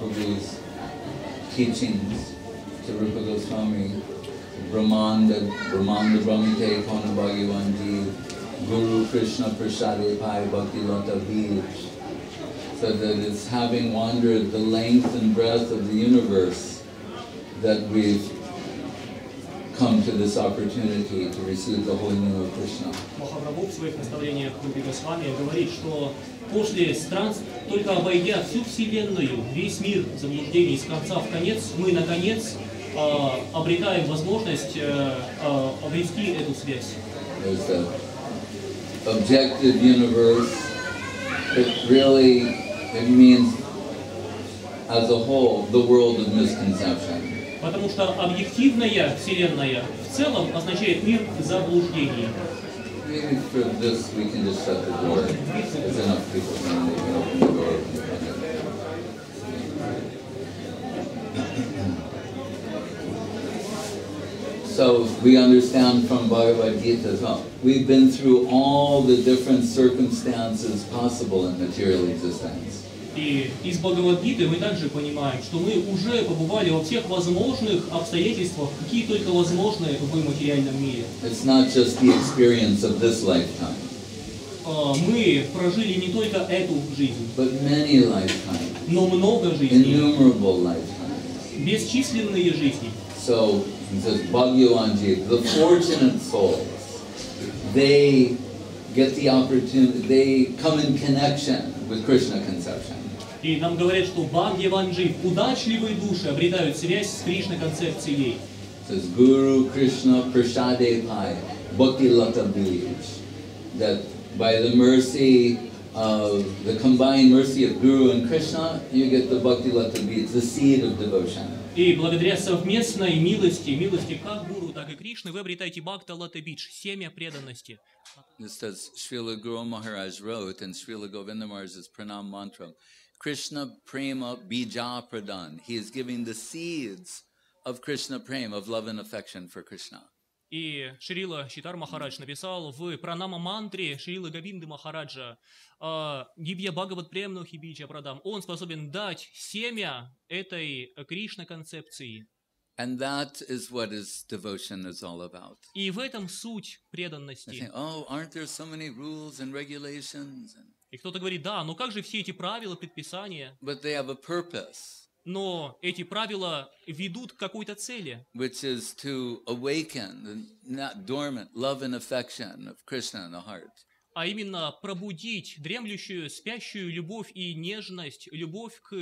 Mahaprabhu's teachings to Rupa Goswami, Brahmanda Brahmite Kona Bhagavanji, Guru Krishna Prasade Pai Bhakti Lata Bij, so that it's having wandered the length and breadth of the universe that we've come to this opportunity to receive the holy name of Krishna. Махапрабху в своих наставлениях Рупи Госвами говорит, что после странств, только обойдя всю Вселенную, весь мир заблуждений с конца в конец, мы наконец обретаем возможность обрести эту связь. There's the objective universe. It means as a whole the world of misconception. Потому что объективная Вселенная в целом означает мир заблуждений. Maybe for this we can just shut the door. There's enough people saying they can open the door. So we understand from Bhagavad Gita as well. We've been through all the different circumstances possible in material existence. И из Бхагавад-гиты мы также понимаем, что мы уже побывали во всех возможных обстоятельствах, какие только возможны в материальном мире. It's not just the experience of this lifetime. Мы прожили не только эту жизнь, but many lifetimes, но много жизней, innumerable lifetimes, бесчисленные жизни. So he says, Bhagyavanji, the fortunate souls, they get the opportunity, they come in connection with Krishna conception. И нам говорят, что Бхагьяванджи, удачливые души, обретают связь с Кришна концепцией. Says Guru Krishna Prasade Pai Bhakti Lata Bij, that by the mercy of the combined mercy of Guru and Krishna, you get the Bhakti Lata Bij, the seed of devotion. И благодаря совместной милости как Гуру, так и Кришны, вы обретаете Бхакта Лата Бидж, семя преданности. This as Srila Guru Maharaj wrote in Srila Govinda Maharaj's Pranam Mantra, Krishna Prema Bija Pradan. He is giving the seeds of Krishna Prema, of love and affection for Krishna. И Шрила Читар Махарадж написал в Пранама Мантре Шрилы Говинды Махараджа Дивья Бхагават Премну Хибиджа Прадам. Он способен дать семя этой Кришна концепции. And that is what his devotion is all about. И в этом суть преданности. They think, oh, aren't there so many rules and regulations? И кто-то говорит, да, но как же все эти правила, предписания? But they have a purpose. Но эти правила ведут к какой-то цели. Which is to awaken the not dormant love and affection of Krishna in the heart. А именно пробудить дремлющую, спящую любовь и нежность, любовь к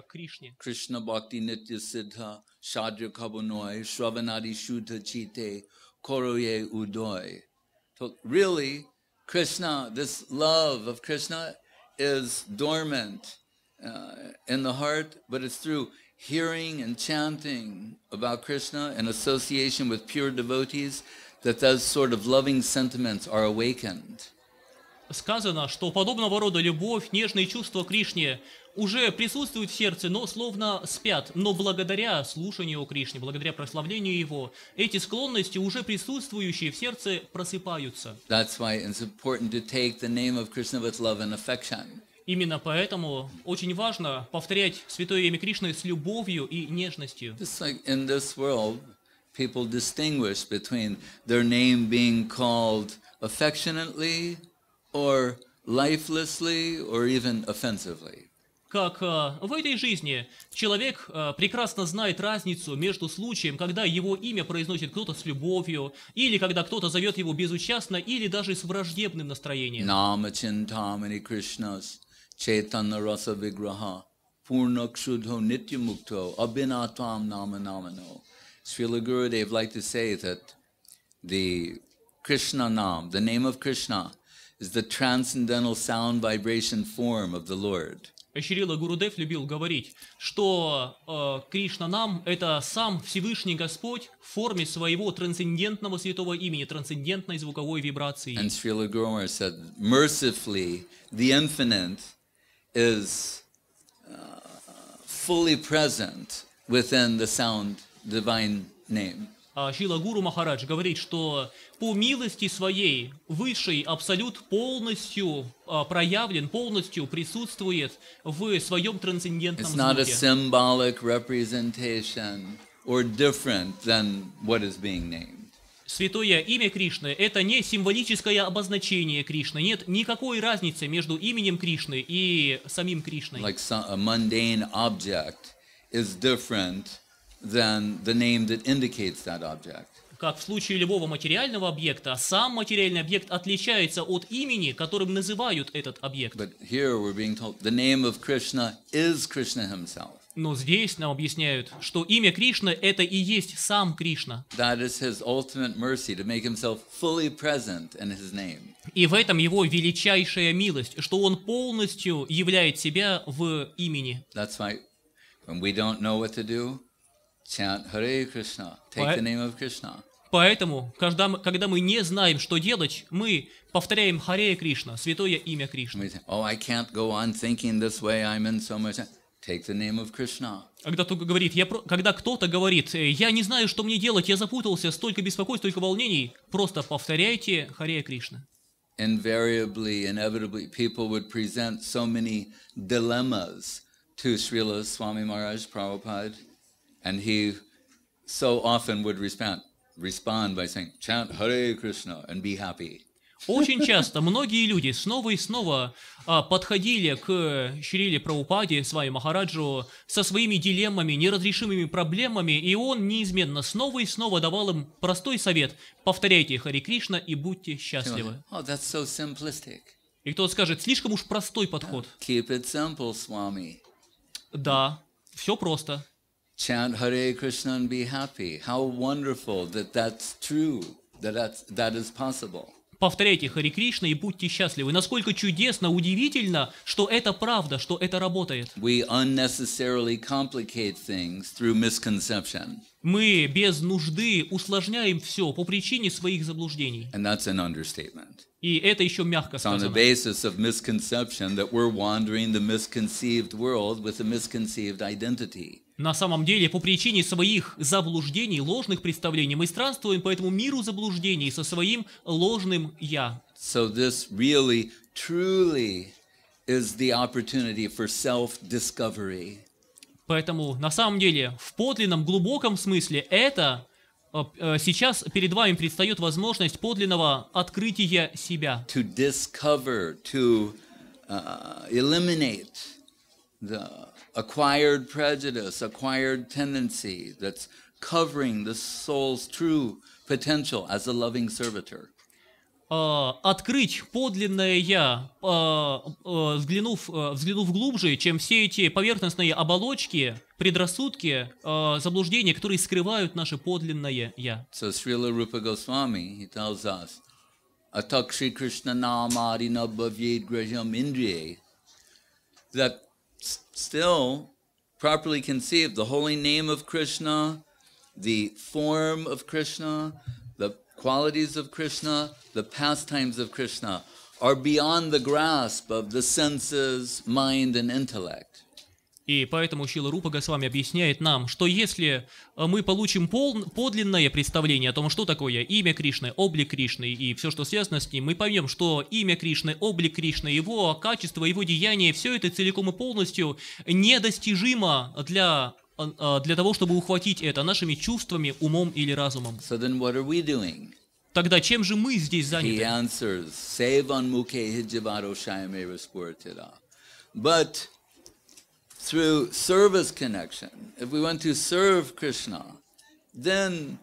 Кришне. Krishna Bhakti Nitya Siddha Shadra Kabunoi Shravanadi Shuddha Chite Koroye Udoy. So really, Krishna, this love of Krishna is dormant in the heart, but it's through hearing and chanting about Krishna in association with pure devotees that those sort of loving sentiments are awakened. Сказано, что подобного рода любовь, нежные чувства к Кришне уже присутствуют в сердце, но словно спят. Но благодаря слушанию о Кришне, благодаря прославлению Его, эти склонности, уже присутствующие в сердце, просыпаются. That's why it's important to take the name of Krishna with love and affection. Именно поэтому очень важно повторять святое имя Кришны с любовью и нежностью. Just like in this world, people distinguish between their name being called affectionately or lifelessly or even offensively. Как в этой жизни человек прекрасно знает разницу между случаем, когда его имя произносит кто-то с любовью, или когда кто-то зовет его безучастно, или даже с враждебным настроением. Namachintamani Krishnas Chaitanya Rasa Vigraha Purnakshudho Nityamukto Abhinatam Nama Namano. Srila Gurudev liked to say that the Krishna Nam, the name of Krishna, is the transcendental sound vibration form of the Lord. Шрила Гурудев любил говорить, что Кришна Нам – это сам Всевышний Господь в форме своего трансцендентного святого имени, трансцендентной звуковой вибрации. And Srila Guru Maharaj said, mercifully, the infinite is fully present within the sound divine name. Шрила Гуру Махарадж говорит, что по милости своей Высший Абсолют полностью проявлен, полностью присутствует в своем трансцендентном It's not a звуке. symbolic representation or different than what is being named. Святое имя Кришны – это не символическое обозначение Кришны. Нет никакой разницы между именем Кришны и самим Кришной. Like a mundane object is different than the name that indicates that object. Как в случае любого материального объекта, сам материальный объект отличается от имени, которым называют этот объект. But here we're being told the name of Krishna is Krishna himself. Но здесь нам объясняют, что имя Кришны – это и есть сам Кришна. That is his ultimate mercy to make himself fully present in his name. И в этом его величайшая милость, что он полностью являет себя в имени. That's why when we don't know what to do, chant Hare Krishna, take the name of Krishna. Поэтому, когда мы не знаем, что делать, мы повторяем Харе Кришна, святое имя Кришны. Oh, I can't go on thinking this way. I'm in so much. Take the name of Krishna. Когда кто-то говорит, я не знаю, что мне делать, я запутался, столько беспокойств, столько волнений, просто повторяйте Харе Кришна. Invariably, inevitably, people would present so many dilemmas to Srila Swami Maharaj Prabhupada, and he so often would respond by saying, chant Hare Krishna and be happy. Очень часто многие люди снова и снова подходили к Шриле Прабхупаде, с вами Махараджу, со своими дилеммами, неразрешимыми проблемами, и он неизменно снова и снова давал им простой совет: повторяйте Харе Кришна и будьте счастливы. Oh, that's so simplistic. И кто-то скажет, слишком уж простой подход. Keep it simple, Swami. Да, все просто. Chant Hare Krishna and be happy. How wonderful that that's true, that is possible. Повторяйте Харе Кришна и будьте счастливы. Насколько чудесно, удивительно, что это правда, что это работает. We unnecessarily complicate things through misconception. Мы без нужды усложняем все по причине своих заблуждений. And that's an understatement. И это еще мягко It's on the сказано. basis of misconception that we're wandering the misconceived world with a misconceived identity. На самом деле, по причине своих заблуждений, ложных представлений, мы странствуем по этому миру заблуждений со своим ложным «я». So this really, truly is the opportunity for self-discovery. Поэтому, на самом деле, в подлинном, глубоком смысле, это сейчас перед вами предстает возможность подлинного открытия себя. To discover, to eliminate the acquired prejudice, acquired tendency that's covering the soul's true potential as a loving servitor. Открыть подлинное «я», взглянув глубже, чем все эти поверхностные оболочки, предрассудки, заблуждения, которые скрывают наше подлинное «я». So Srila Rupa Goswami, he tells us, Atak Shri Krishna Namadi Nabhavyed Graham Indriye, that still, properly conceived, the holy name of Krishna, the form of Krishna, the qualities of Krishna, the pastimes of Krishna are beyond the grasp of the senses, mind, and intellect. И поэтому Шрила Рупа Госвами объясняет нам, что если мы получим подлинное представление о том, что такое имя Кришны, облик Кришны и все, что связано с ним, мы поймем, что имя Кришны, облик Кришны, его качество, его деяния, все это целиком и полностью недостижимо для того, чтобы ухватить это нашими чувствами, умом или разумом. So then what are we doing? Тогда чем же мы здесь He заняты? answers, Sevan mukhe hijabaro shayameva spurtira. But through service connection, if we want to serve Krishna, then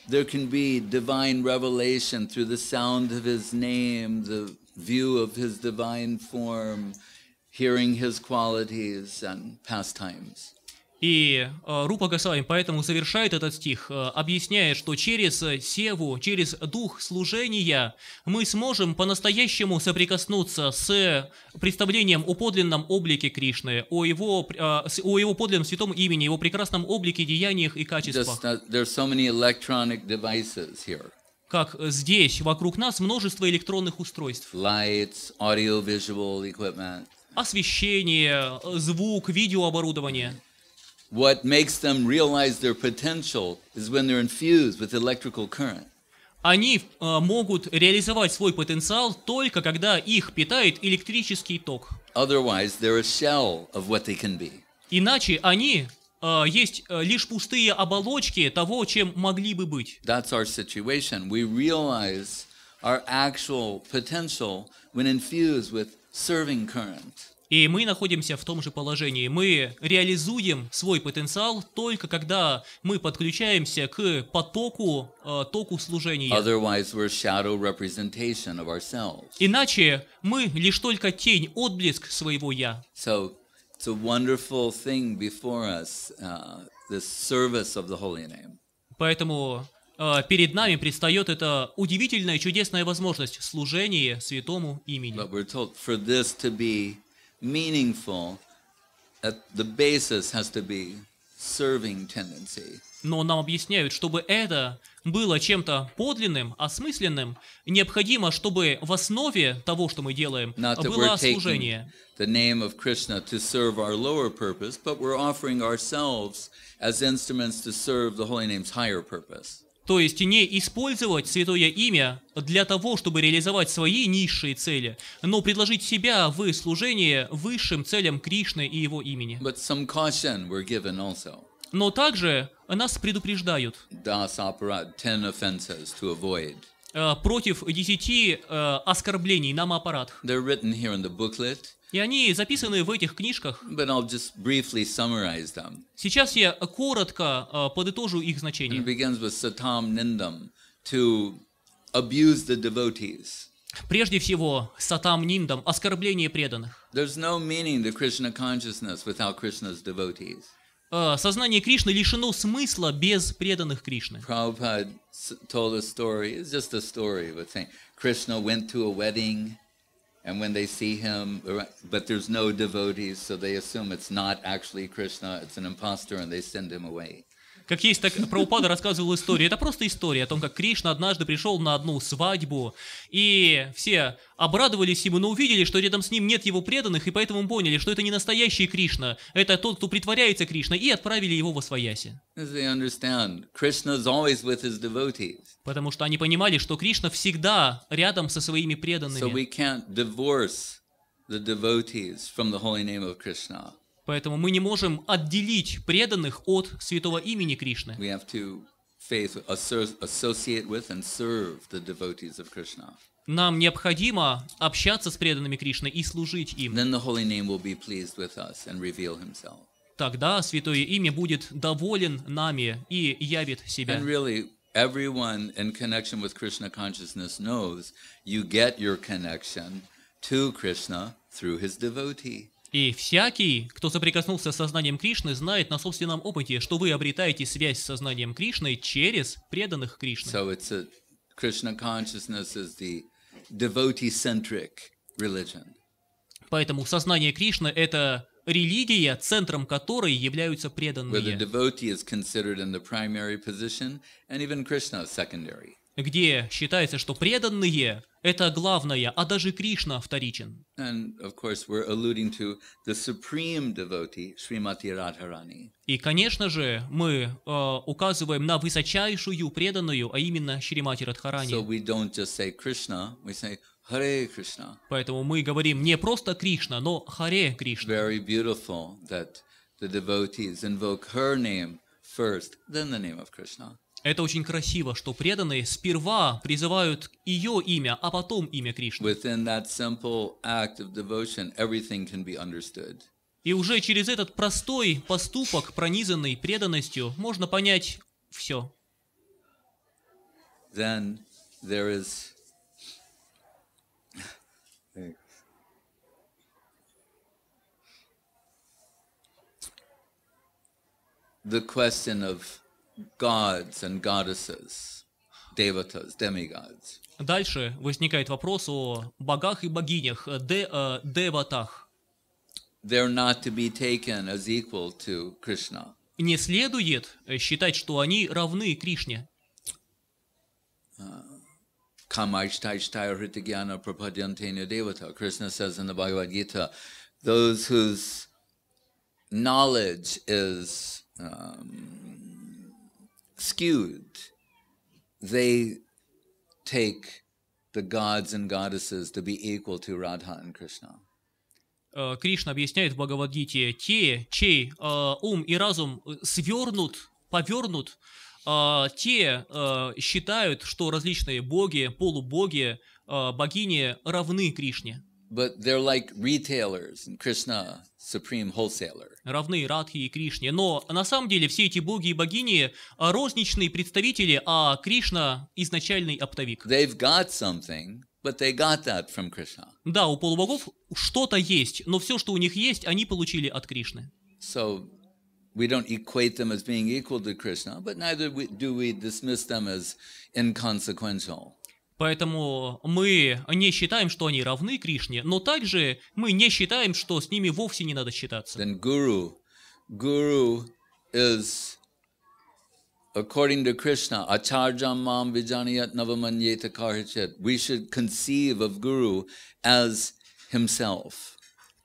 there can be divine revelation through the sound of his name, the view of his divine form, hearing his qualities and pastimes. И Рупа Госвами поэтому завершает этот стих, объясняя, что через севу, через дух служения мы сможем по-настоящему соприкоснуться с представлением о подлинном облике Кришны, о его подлинном святом имени, его прекрасном облике, деяниях и качествах. Как здесь, вокруг нас, множество электронных устройств. Lights, audio-visual equipment. Освещение, звук, видеооборудование. what makes them realize their potential is when they're infused with electrical current. Они могут реализовать свой потенциал только когда их питает электрический ток. Otherwise, they're a shell of what they can be. Иначе они есть лишь пустые оболочки того, чем могли бы быть. That's our situation. We realize our actual potential when infused with serving current. И мы находимся в том же положении. Мы реализуем свой потенциал только когда мы подключаемся к потоку, току служения. Otherwise, we're a shadow representation of ourselves. Иначе мы лишь только тень, отблеск своего «я». So it's a wonderful thing before us, this service of the holy name. Поэтому перед нами предстает эта удивительная, чудесная возможность служения святому имени. But we're told for this to be meaningful, the basis has to be serving tendency. Но нам объясняют, чтобы это было чем-то подлинным, осмысленным, необходимо, чтобы в основе того, что мы делаем, было служение. The name of Krishna to serve our lower purpose, but we're offering ourselves as instruments to serve the holy name's higher purpose. То есть не использовать святое имя для того, чтобы реализовать свои низшие цели, но предложить себя в служение высшим целям Кришны и его имени. But some caution we're given also. Но также нас предупреждают 10 offenses to avoid. Против 10 оскорблений на аппарат. They're written here in the booklet. И они записаны в этих книжках. But I'll just briefly summarize them. Сейчас я коротко подытожу их значение. It begins with satam nindam, to abuse the devotees. Прежде всего, сатам ниндам, оскорбление преданных. There's no meaning to Krishna consciousness without Krishna's devotees. Сознание Кришны лишено смысла без преданных Кришны. Prabhupada told a story. It's just a story, but saying Krishna went to a wedding. And when they see him, but there's no devotees, so they assume it's not actually Krishna, it's an imposter, and they send him away. Как есть, так Прабхупада рассказывал историю. Это просто история о том, как Кришна однажды пришел на одну свадьбу, и все обрадовались ему, но увидели, что рядом с ним нет его преданных, и поэтому поняли, что это не настоящий Кришна, это тот, кто притворяется Кришна, и отправили его во свояси. Потому что они понимали, что Кришна всегда рядом со своими преданными. So we can't divorce the devotees from the holy name of Krishna. Поэтому мы не можем отделить преданных от святого имени Кришны. We have to associate with and serve the devotees of Krishna. Нам необходимо общаться с преданными Кришны и служить им. Then the holy name will be pleased with us and reveal himself. Тогда святое имя будет доволен нами и явит себя. And really, everyone in connection with Krishna consciousness knows you get your connection to Krishna through his devotee. И всякий, кто соприкоснулся с сознанием Кришны, знает на собственном опыте, что вы обретаете связь с сознанием Кришны через преданных Кришны. So Krishna consciousness is the devotee-centric religion. Поэтому сознание Кришны — это религия, центром которой являются преданные. Where the devotee is considered in the primary position, and even Krishna is secondary. Где считается, что преданные — это главное, а даже Кришна вторичен. And of course, we're alluding to the supreme devotee, Srimati Radharani. И, конечно же, мы указываем на высочайшую преданную, а именно Шримати Радхарани. So we don't just say Krishna, we say Hare Krishna. Поэтому мы говорим не просто Кришна, но Харе Кришна. Very beautiful that the devotees invoke her name first, then the name of Krishna. Это очень красиво, что преданные сперва призывают ее имя, а потом имя Кришны. Within that simple act of devotion, everything can be understood. И уже через этот простой поступок, пронизанный преданностью, можно понять все. Then there is the question of gods and goddesses, devatas, demigods. Дальше возникает вопрос о богах и богинях, деватах. They're not to be taken as equal to Krishna. Не следует считать, что они равны Кришне. Kamaichtaishtai hritagyana prapadyantena devata. Krishna says in the Bhagavad Gita, those whose knowledge is skewed, they take the gods and goddesses to be equal to Radha and Krishna. Кришна объясняет в Бхагавад-гите: те, чей ум и разум повернут, те считают, что различные боги, полубоги, богини равны Кришне. But they're like retailers, and Krishna, supreme wholesaler. Равны Радхе и Кришне. Но на самом деле все эти боги и богини розничные представители, а Кришна изначальный оптовик. They've got something, but they got that from Krishna. Да, у полубогов что-то есть, но все, что у них есть, они получили от Кришны. So we don't equate them as being equal to Krishna, but neither do we dismiss them as inconsequential. Поэтому мы не считаем, что они равны Кришне, но также мы не считаем, что с ними вовсе не надо считаться. Then Guru is, according to Krishna, acharjam mam vijaniyat navamanyeta karhichet. We should conceive of Guru as himself,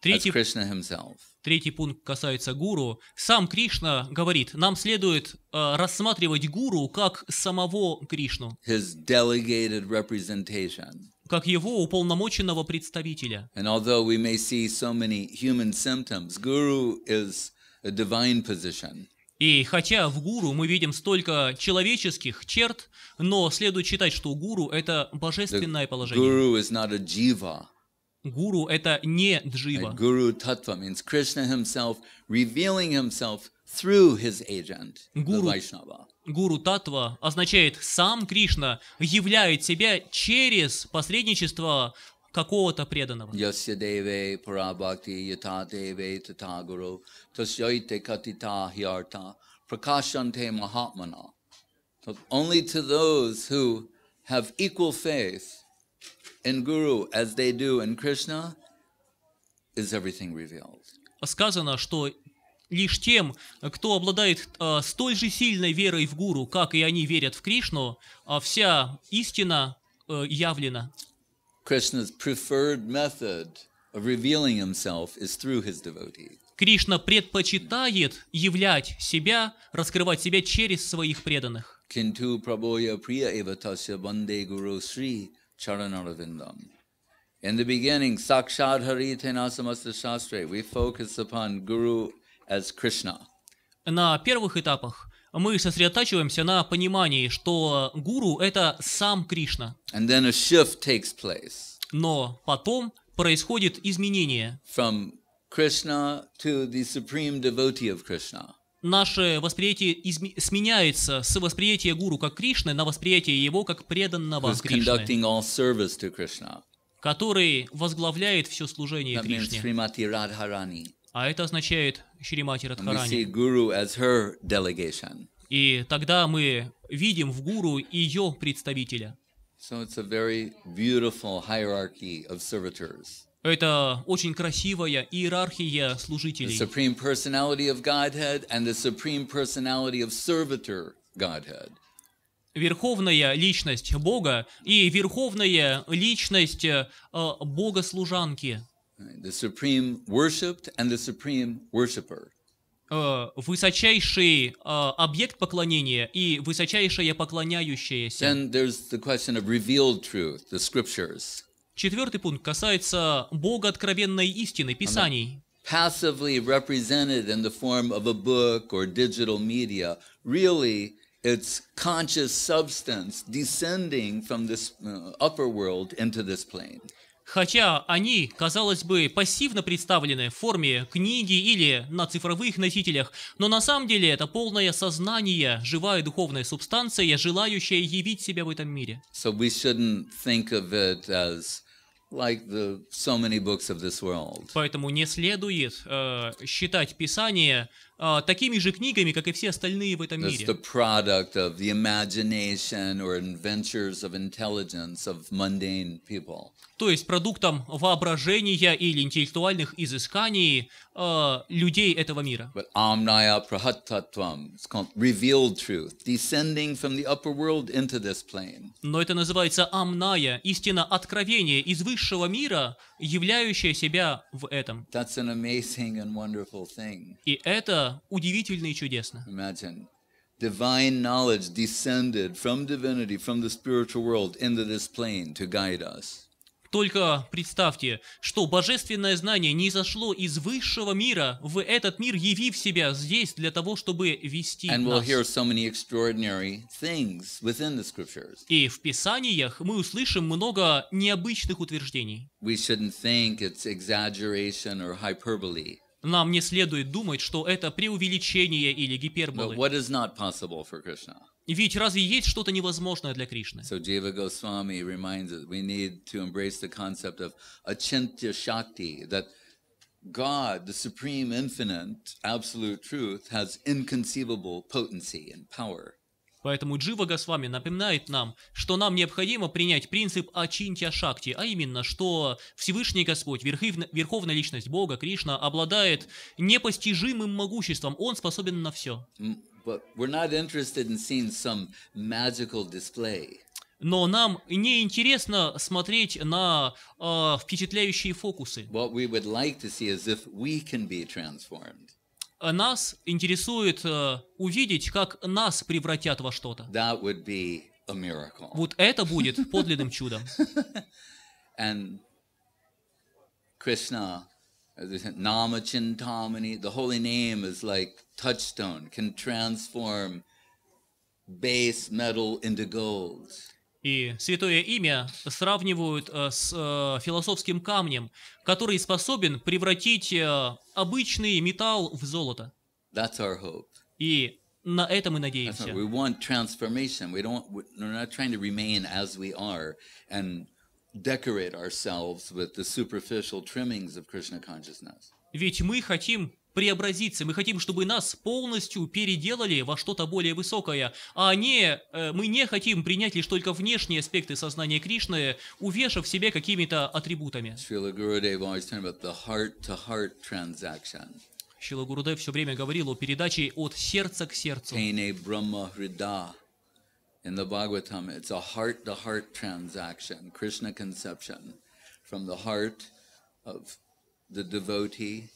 as Krishna himself. Третий пункт касается гуру. Сам Кришна говорит, нам следует рассматривать гуру как самого Кришну, His delegated representation. как его уполномоченного представителя. And although we may see so many human symptoms, Guru is a divine position. И хотя в гуру мы видим столько человеческих черт, но следует считать, что гуру — это божественное положение. Guru is not a jiva. Гуру — это не джива. Guru Tattva means Krishna himself revealing himself through his agent, the Vaishnava. Гуру Татва означает сам Кришна являет себя через посредничество какого-то преданного. Yasya deve parabhakti yata deve tata guru tasyaite katita hyarta prakashante mahatmana. So only to those who have equal faith in Guru as they do in Krishna is everything revealed. Сказано, что лишь тем, кто обладает столь же сильной верой в Гуру, как и они верят в Кришну, вся истина явлена. Krishna's preferred method of revealing himself is through his devotee. Кришна предпочитает являть себя, раскрывать себя через своих преданных. Kintu prabhoya priya eva tasya bande guru sri charanarvindam. In the beginning, sakshat haritena samasta shastre, we focus upon Guru as Krishna. На первых этапах мы сосредотачиваемся на понимании, что гуру — это сам Кришна. And then a shift takes place. Но потом происходит изменение. From Krishna to the supreme devotee of Krishna. Наше восприятие сменяется с восприятия гуру как Кришны на восприятие его как преданного Кришны, который возглавляет все служение Кришне. А это означает Шримати Радхарани. И тогда мы видим в гуру ее представителя. Это очень красивая иерархия служителей. Верховная личность Бога и верховная личность Бога-служанки. Высочайший объект поклонения и высочайшая поклоняющаяся. Четвертый пункт касается Бога откровенной истины, Писаний. Passively represented in the form of a book or digital media, really it's conscious substance descending from this upper world into this plane. Хотя они, казалось бы, пассивно представлены в форме книги или на цифровых носителях, но на самом деле это полное сознание, живая духовная субстанция, желающая явить себя в этом мире. So we shouldn't think of it as like so many books of this world. Поэтому не следует считать Писание такими же книгами, как и все остальные в этом It's мире. the product of the imagination or adventures of intelligence of mundane people. То есть продуктом воображения или интеллектуальных изысканий людей этого мира. But amnaya prahatatvam, it's called revealed truth, descending from the upper world into this plane. Но это называется амная, истина откровения из высшего мира, являющая себя в этом. That's an amazing and wonderful thing. И это удивительно и чудесно. Imagine. Divine knowledge descended from divinity, from the spiritual world into this plane to guide us. Только представьте, что божественное знание низошло из высшего мира в этот мир, явив себя здесь для того, чтобы вести And we'll нас. hear so many extraordinary things within the scriptures. И в Писаниях мы услышим много необычных утверждений. We shouldn't think it's exaggeration or hyperbole. Нам не следует думать, что это преувеличение или But гиперболы. what is not possible for Krishna? Ведь разве есть что-то невозможное для Кришны? So Jiva Goswami reminds us we need to embrace the concept of achintya shakti, that God, the supreme, infinite, absolute truth, has inconceivable potency and power. Поэтому Джива Госвами напоминает нам, что нам необходимо принять принцип ачинтья шакти, а именно, что Всевышний Господь, Верховная Личность Бога, Кришна, обладает непостижимым могуществом, Он способен на все. But we're not interested in seeing some magical display. Но нам не интересно смотреть на впечатляющие фокусы. What we would like to see is if we can be transformed. Нас интересует увидеть, как нас превратят во что-то. That would be a miracle. Вот это будет подлинным чудом. And Krishna, as we said, Nama Chintamani, the holy name is like touchstone, can transform base metal into gold. И святое имя сравнивают с философским камнем, который способен превратить обычный металл в золото. That's our hope. И на это мы That's надеемся. what we want transformation. We're not trying to remain as we are and decorate ourselves with the superficial trimmings of Krishna consciousness. Ведь мы хотим преобразиться, мы хотим, чтобы нас полностью переделали во что-то более высокое, а мы не хотим принять лишь только внешние аспекты сознания Кришны, увешав себе какими-то атрибутами. Srila Gurudev always talking about the heart-to-heart transaction. Шрила Гурудев все время говорил о передаче от сердца к сердцу. Tene Brahma Hrida. In the Bhagavatam, it's a heart-to-heart transaction, Krishna conception, from the heart of the devotee,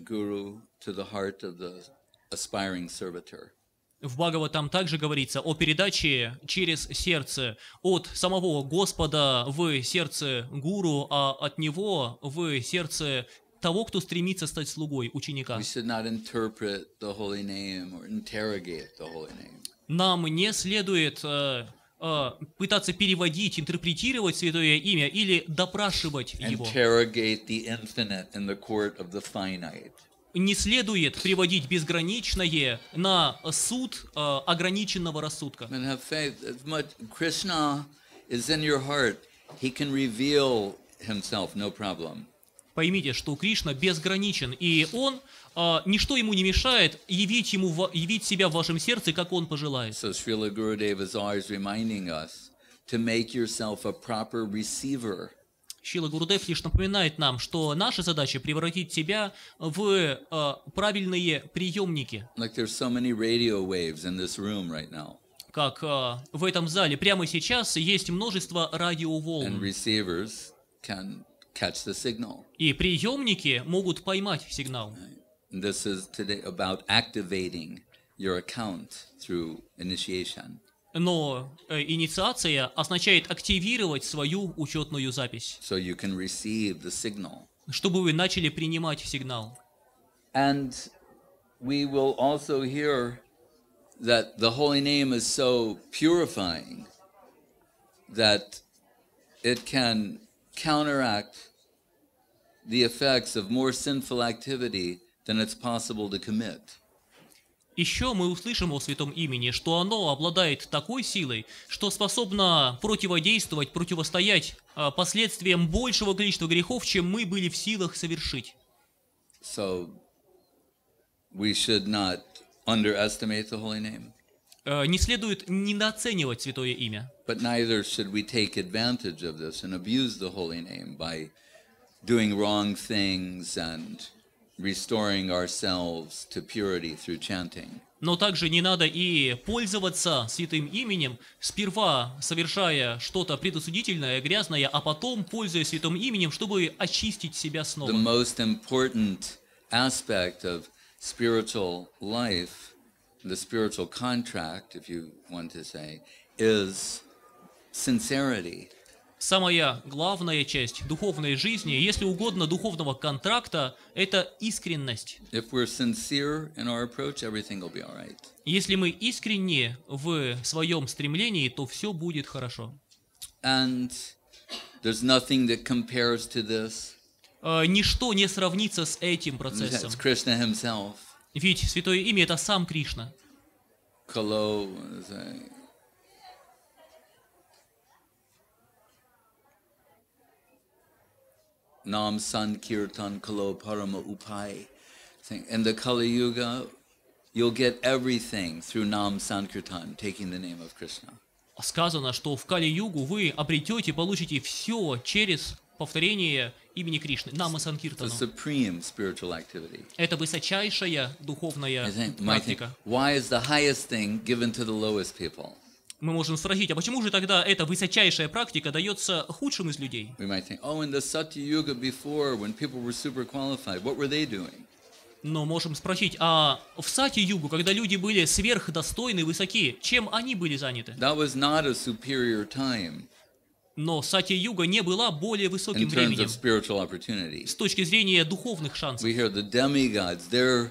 guru, to the heart of the aspiring servitor. В Бхагаватам также говорится о передаче через сердце от самого Господа в сердце гуру, а от него в сердце того, кто стремится стать слугой, ученика. We should not interpret the holy name or interrogate the holy name. Нам не следует пытаться переводить, интерпретировать святое имя или допрашивать его. Interrogate the infinite in the court of the finite. Не следует приводить безграничное на суд ограниченного рассудка. And have faith. As much Krishna is in your heart, he can reveal himself, no problem. Поймите, что Кришна безграничен, и Он, ничто Ему не мешает явить себя в вашем сердце, как Он пожелает. So Srila Gurudev is always reminding us to make yourself a proper receiver. Шрила Гурудев лишь напоминает нам, что наша задача превратить себя в правильные приемники. Like there's so many radio waves in this room right now. Как в этом зале прямо сейчас есть множество And радиоволн, receivers can catch the signal. и приемники могут поймать сигнал. And this is today about activating your account through initiation. Но инициация означает активировать свою учетную запись, So you can receive the signal. чтобы вы начали принимать сигнал. And we will also hear that the holy name is so purifying that it can counteract the effects of more sinful activity than it's possible to commit. Еще мы услышим о святом имени, что оно обладает такой силой, что способно противодействовать, противостоять последствиям большего количества грехов, чем мы были в силах совершить. So we should not underestimate the holy name. Не следует недооценивать святое имя. But neither should we take advantage of this and abuse the holy name by doing wrong things and restoring ourselves to purity through chanting. Но также не надо и пользоваться святым именем, сперва совершая что-то предосудительное, грязное, а потом пользуясь святым именем, чтобы очистить себя снова. The most important aspect of spiritual life, the spiritual contract, if you want to say, is sincerity. Самая главная часть духовной жизни, если угодно, духовного контракта, это искренность. If we're sincere in our approach, everything will be all right. Если мы искренни в своем стремлении, то все будет хорошо. And there's nothing that compares to this. Ничто не сравнится с этим процессом. It's Krishna himself. Ведь святое имя – это сам Кришна. Kalo, Nam Sankirtan Kalo Parama Upai. In the Kali Yuga, you'll get everything through Nam Sankirtan, taking the name of Krishna. Сказано, что в Кали-югу вы обретете, получите все через повторение имени Кришны, Нама Санкиртану. Это высочайшая духовная практика. Why is the highest thing given to the lowest people? Мы можем спросить, а почему же тогда эта высочайшая практика дается худшим из людей? We might think, oh, in the Satya Yuga before, when people were super qualified, what were they doing? Но можем спросить, а в Сати-югу, когда люди были сверхдостойны, высоки, чем они были заняты? That was not a superior time. Но Сати-юга не была более высоким временем с точки зрения духовных шансов. We hear the demigods, they're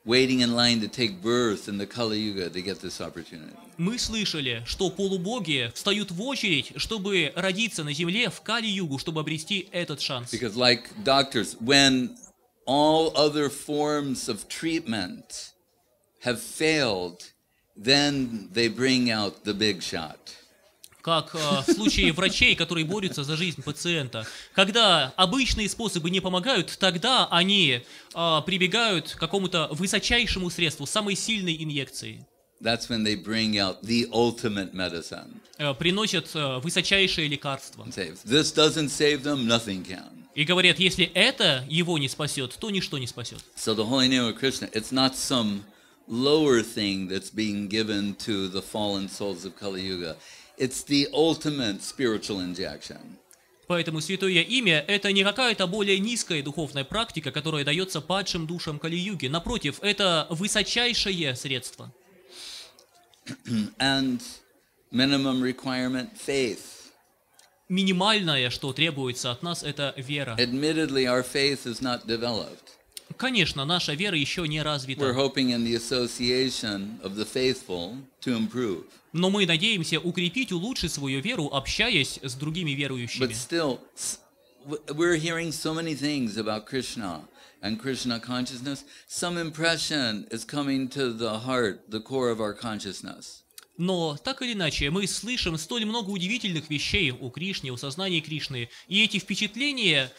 waiting in line to take birth in the Kali Yuga to get this opportunity. Мы слышали, что полубоги встают в очередь, чтобы родиться на земле в Кали-югу, чтобы обрести этот шанс. Because like doctors, when all other forms of treatment have failed, then they bring out the big shot. Как в случае врачей, которые борются за жизнь пациента. Когда обычные способы не помогают, тогда они прибегают к какому-то высочайшему средству, самой сильной инъекции. That's when they bring out the ultimate medicine. Приносят высочайшее лекарство. If this doesn't save them, nothing can. И говорят, если это его не спасет, то ничто не спасет. So the holy name of Krishna, it's not some lower thing that's being given to the fallen souls of Kali Yuga. It's the ultimate spiritual injection. Поэтому святое имя – это не какая-то более низкая духовная практика, которая дается падшим душам Кали-юги. Напротив, это высочайшее средство. And minimum requirement, faith. Minimальное, что требуется от нас, это вера. Admittedly, our faith is not developed. Конечно, наша вера еще не развита. We're hoping in the association of the faithful to improve. Но мы надеемся укрепить, улучшить свою веру, общаясь с другими верующими. But still, we're hearing so many things about Krishna and Krishna consciousness. Some impression is coming to the heart, the core of our consciousness. Но, так или иначе, мы слышим столь много удивительных вещей о Кришне, о сознании Кришны, и эти впечатления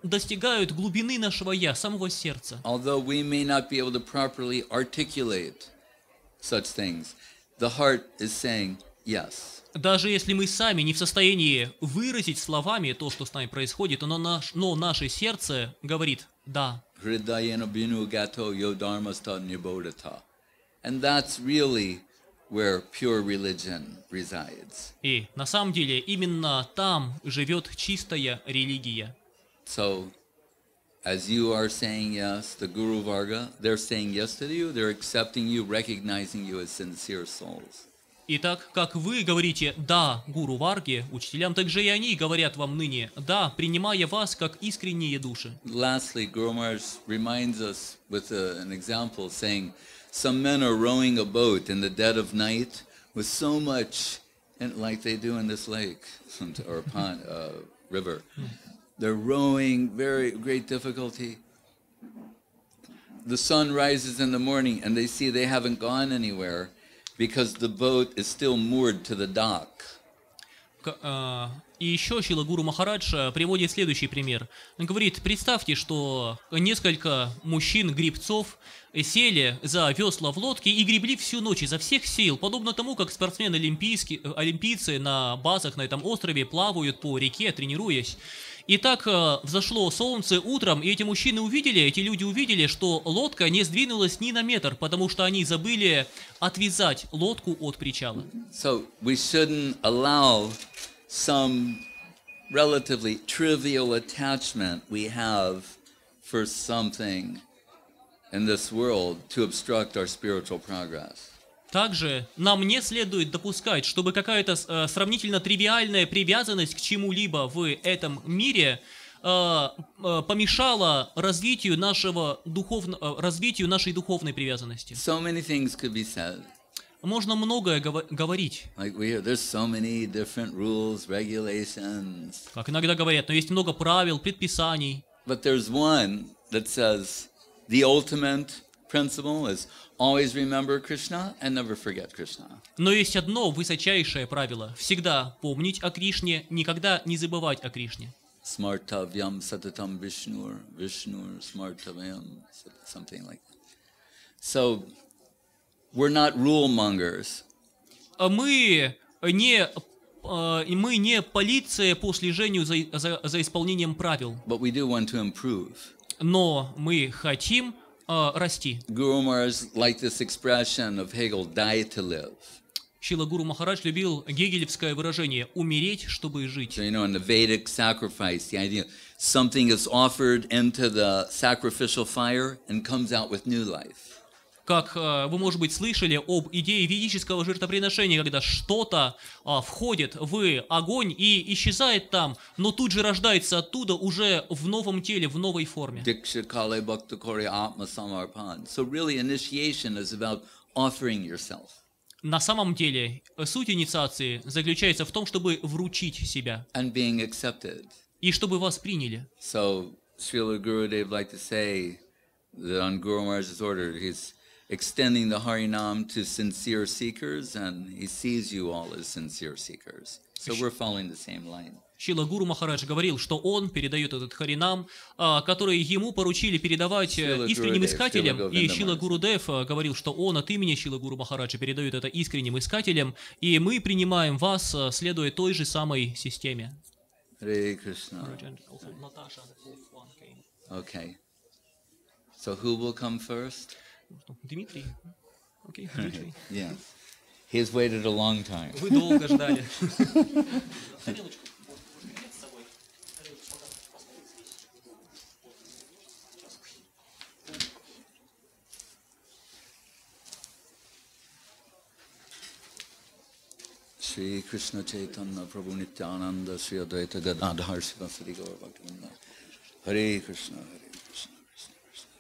достигают глубины нашего «я», самого сердца. Although we may not be able to properly articulate such things, the heart is saying yes. Даже если мы сами не в состоянии выразить словами то, что с нами происходит, но наше сердце говорит «да». And that's really where pure religion resides. И на самом деле именно там живет чистая религия. So, as you are saying yes, the Guru Varga, they're saying yes to you, they're accepting you, recognizing you as sincere souls. Итак, как вы говорите «да» Гуру Варге, учителям, так же и они говорят вам ныне «да», принимая вас как искренние души. Lastly, Guru Maharaj reminds us with an example saying, some men are rowing a boat in the dead of night with so much, like they do in this lake or pond, river. They're rowing, very great difficulty. The sun rises in the morning and they see they haven't gone anywhere because the boat is still moored to the dock. И еще Шрила Гуру Махарадж приводит следующий пример. Он говорит, представьте, что несколько мужчин-гребцов сели за весла в лодке и гребли всю ночь изо всех сил, подобно тому, как олимпийцы на базах на этом острове плавают по реке, тренируясь. И так взошло солнце утром, и эти люди увидели, что лодка не сдвинулась ни на метр, потому что они забыли отвязать лодку от причала. So we shouldn't allow some relatively trivial attachment we have for something in this world to obstruct our spiritual progress. Также нам не следует допускать, чтобы какая-то сравнительно тривиальная привязанность к чему-либо в этом мире помешала развитию нашей духовной привязанности. So many things could be said. Можно многое говорить. Like we hear, there's so many different rules, regulations. Как иногда говорят, но есть много правил, предписаний. But there's one that says the ultimate principle is always remember Krishna and never forget Krishna. Но есть одно высочайшее правило: всегда помнить о Кришне, никогда не забывать о Кришне. Smartavyam satatam Vishnur, Vishnur smartavyam, something like that. So we're not rule mongers. Мы не полиция по слежению за исполнением правил. But we do want to improve. Но мы хотим расти. Guru Maharaj liked this expression of Hegel, die to live. Шрила Гуру Махарадж любил гегелевское выражение «умереть, чтобы жить». So, you know, in the Vedic sacrifice, the idea something is offered into the sacrificial fire and comes out with new life. Как вы, может быть, слышали об идее ведического жертвоприношения, когда что-то входит в огонь и исчезает там, но тут же рождается оттуда уже в новом теле, в новой форме. So really initiation is about offering yourself. На самом деле, суть инициации заключается в том, чтобы вручить себя. And being accepted. И чтобы вас приняли. So, Srila Gurudev liked to say that on Guru Maharaj's order, he's extending the Harinam to sincere seekers, and he sees you all as sincere seekers. So we're following the same line. Шрила Гуру Махарадж говорил, что он передает этот Харинам, который ему поручили передавать искренним искателям, и Шрила Гурудев говорил, что он от имени Шрила Гуру Махараджа передает это искренним искателям, и мы принимаем вас, следуя той же самой системе. Hare Krishna. Наташа. Okay. So who will come first? Дмитрий. Окей, Дмитрий. Yes. He's waited a long time. Вы долго ждали. Shri Krishna Chaitanya Prabhu Nityananda Shri Advaita Gadadhar Sivasari Gaur Bhaktivinoda Hare Krishna Hare Krishna Krishna Krishna.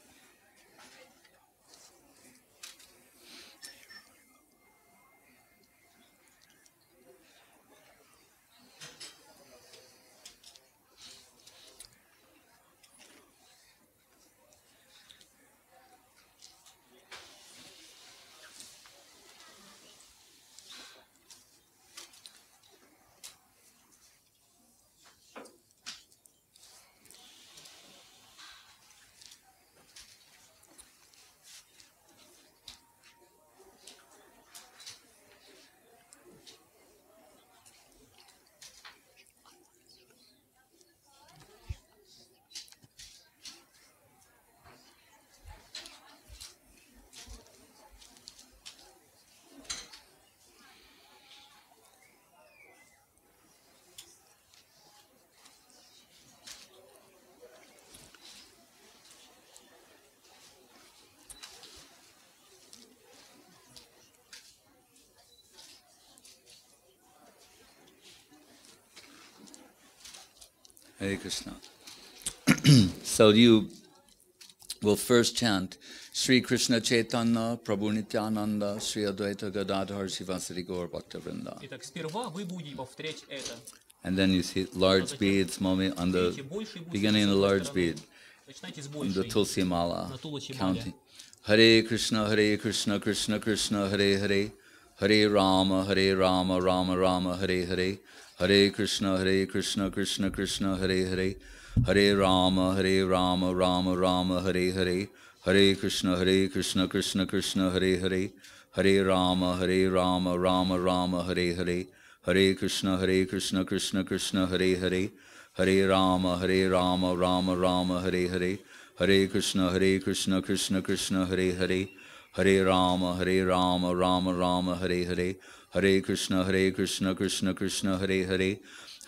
Hare Krishna. So you will first chant Shri Krishna Chaitanya Prabhu Nityananda Shri Advaita Gadadhar Sivasari Gaur Bhaktivinoda. Итак, сперва вы будете повторять это. And then you see large beads moment on the beginning of the large bead, on the Tulsi Mala, counting. Hare Krishna, Krishna Krishna, Hare Hare, Hare Rama, Rama Rama, Hare Hare, Hare Krishna, Krishna Krishna, Hare Hare, Hare Rama, Rama Rama, Hare Hare, Hare Krishna, Krishna Krishna, Hare Hare, Hare Rama, Rama Hare Hare, Hare Krishna, Krishna Krishna, Hare Hare, Hare Rama, Rama Hare Hare, Hare Krishna, Krishna Krishna, Hare Hare, Hare Rama, Rama Hare Hare, Hare Krishna, Krishna Krishna, Hare Hare,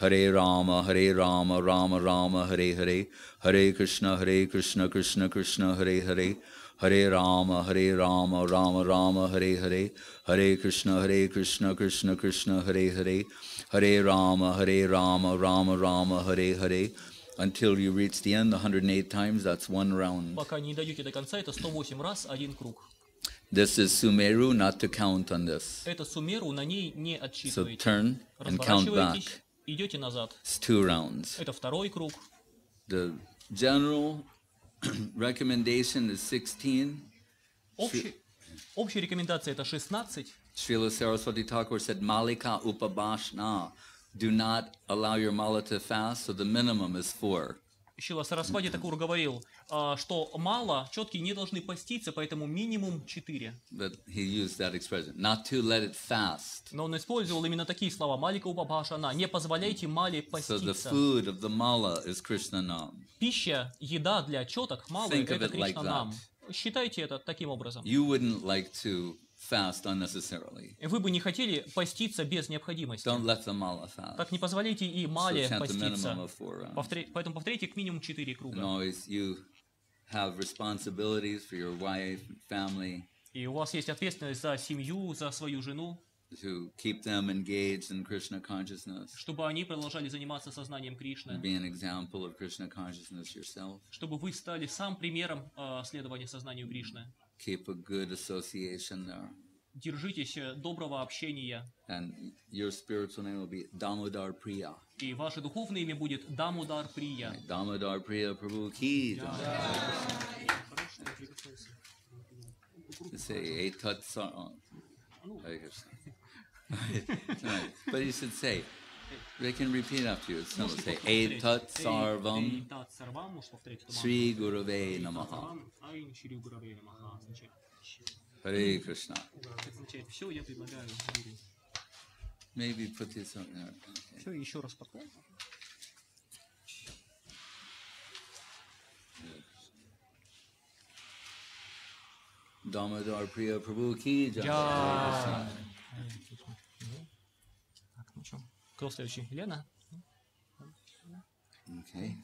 Hare Rama, Rama Hare Hare, Hare Krishna, Krishna Krishna, Hare Hare, Hare Rama, Rama Hare Hare, Hare Krishna, Krishna Krishna, Hare Hare, Hare Rama, Rama Hare Hare, until you reach the end 108 times, that's one round. Пока не дойдете до конца, это 108 раз, один круг. This is Sumeru, not to count on this. Это Сумеру, на ней не So отсчитываете. turn and count back. Разворачиваетесь, идете назад. It's 2 rounds. Это второй круг. The general recommendation is 16. Общая рекомендация это 16. Srila Saraswati Thakur said, Malika upabashna. Do not allow your mala to fast, so the minimum is 4. Шрила Сарасвати Такур говорил, что мало, четкие не должны поститься, поэтому минимум 4. But he used that expression, not to let it fast. Но он использовал именно такие слова. Малика упабашана. Не позволяйте мале So the поститься. food of the mala is Krishna Nam. Пища, еда для четок, малы, Think of это it like Кришна-нам. Считайте это таким образом. You wouldn't like to fast unnecessarily. Вы бы не хотели поститься без необходимости. Don't let the mala fast. Так не позволяйте и мале So chant the поститься. minimum of 4 rounds. Поэтому повторите как минимум 4 And круга. always you have responsibilities for your wife and family И у вас есть ответственность за семью, за свою жену, to keep them engaged in Krishna consciousness. чтобы они продолжали заниматься сознанием Кришны, Be an example of Krishna consciousness yourself. чтобы вы стали сам примером следования сознанию Кришны. Keep a good association there. Держитесь доброго общения, And your spiritual name will be Damodar Priya. и ваше духовное имя будет Дамодар Прия. Damodar Priya Prabhu ki jai. Say Etat Sarvam. But you should say, they can repeat after you. It's simple. Say Etat Sarvam Sri Gurave Namaha. Hare Krishna. Все, я предлагаю. Maybe put this on there. Все, еще раз потом. Damodar Priya Prabhu ki jai. Так, ну что? Кто следующий? Лена? Okay.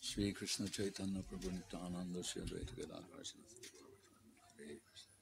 Shri Krishna Chaitanya Prabhu Nityananda Shri Advaita Gadadhar Srivasadi Gaura Hare Krishna.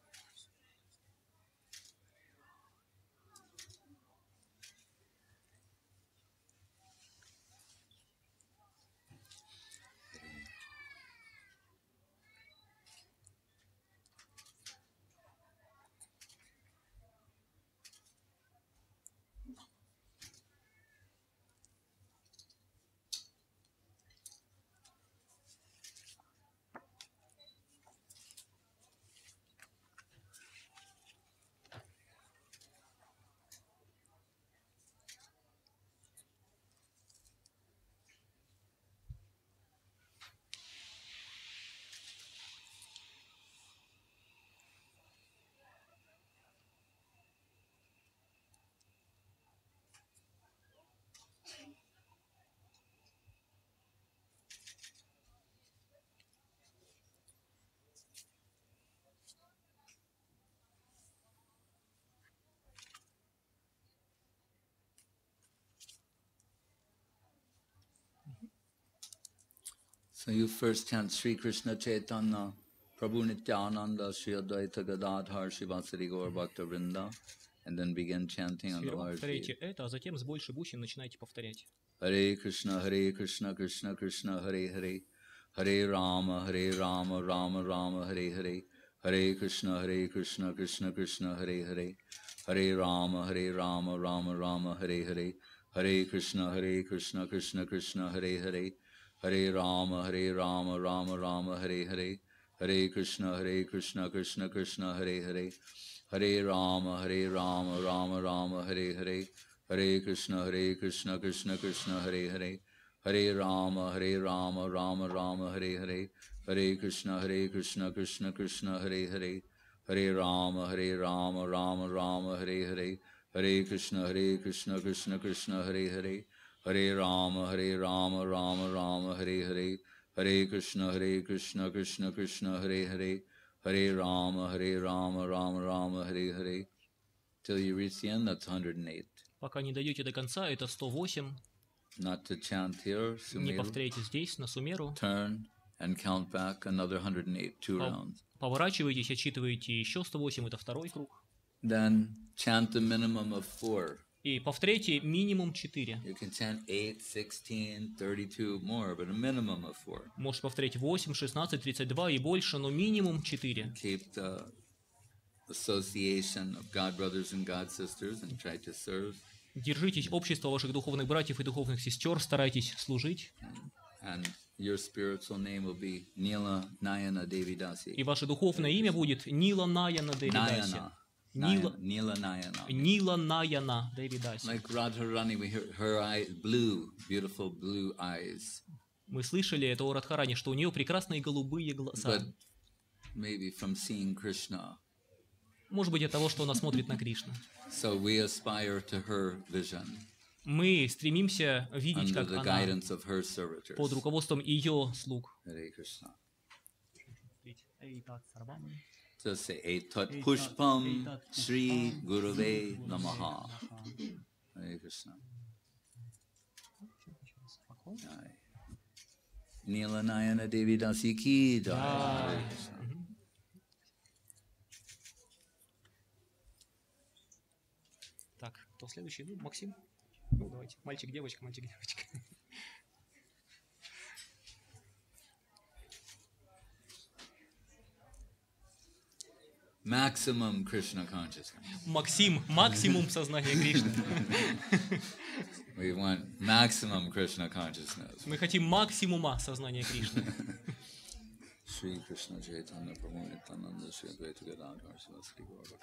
So you first chant Sri Krishna Chaitanya Prabhu Nityananda Shri Advaita Gadadhar Srivasadi Gaura Bhakta Vrinda, and then begin chanting on the Lord's Повторяйте feet. это, а затем с большей бусин начинайте повторять. Hare Krishna Krishna Krishna Hare Hare, Hare Rama Rama Rama Hare Hare, Hare Krishna Krishna Krishna Hare Hare, Hare Rama Rama Rama Hare Hare, Hare Krishna Krishna Krishna Hare Hare, Hare Rama, Rama Rama, Hare Hare, Hare Krishna, Krishna Krishna, Hare Hare, Hare Rama, Rama Rama, Hare Hare, Hare Krishna, Krishna Krishna, Hare Hare, Hare Rama, Rama Hare Hare, Hare Krishna, Krishna Krishna, Hare Hare, Hare Rama, Rama Hare Hare, Hare Krishna, Krishna Krishna, Hare Hare, Hare Rama, Rama Hare Hare, Hare Krishna, Krishna Krishna, Hare Hare, Hare Rama, Rama Hare Hare, till you reach the end. That's 108. Пока не дойдете до конца, это 108. Not to chant here, Не повторяйте здесь, на Сумеру. Turn and count back another 108, 2 rounds. Поворачивайтесь, отчитываете еще 108, это второй круг. Then chant the minimum of 4. И повторяйте минимум 4. You can chant 8, 16, 32 more, but a minimum of 4. Можете повторять 8, 16, 32 и больше, но минимум 4. Keep the association of God brothers and God sisters and try to serve. Держитесь общества ваших духовных братьев и духовных сестер, старайтесь служить. And your spiritual name will be Nila, Найяна, Деви, Даси. И ваше духовное имя будет Нила, Найяна, Деви, Даси. Nila Найяна. Нила, Найяна, Деви, Даси. Like Radharani, we hear her eyes blue, beautiful blue eyes. Мы слышали это о Радхарани, что у нее прекрасные голубые глаза. But maybe from seeing Krishna. Может быть, от того, что она смотрит на Кришну. So we aspire to her vision. Мы стремимся видеть, как она под руководством ее слуг. Just say, Etat Pushpam Sri Gurave Namaha. Hare Krishna. Nila Найяна Деви Даси Ки Jai. Hare Krishna. Так, кто следующий? Ну, Максим. Ну, давайте. Мальчик, девочка, мальчик, девочка. Maximum Krishna consciousness. Максим, максимум сознания Кришны. We want maximum Krishna consciousness. Мы хотим максимума сознания Кришны. Shri Krishna Chaitanya Prabhu Nityananda Shri Advaita Gadadhar Sivasri Gaura.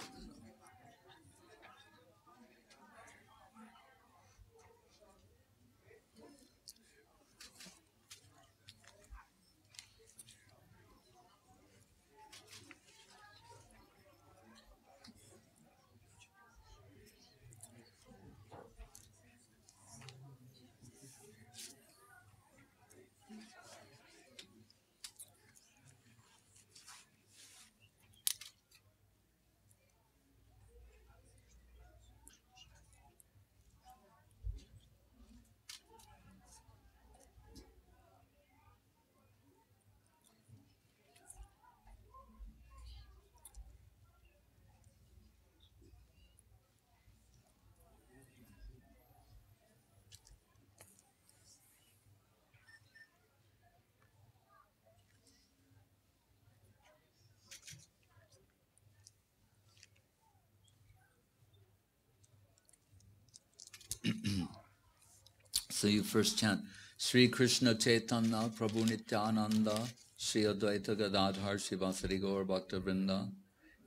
So you first chant Sri Krishna Chaitanya Prabhu Nityananda Shri Advaita Gadadhar Sivasari Gaur Bhakta Vrinda,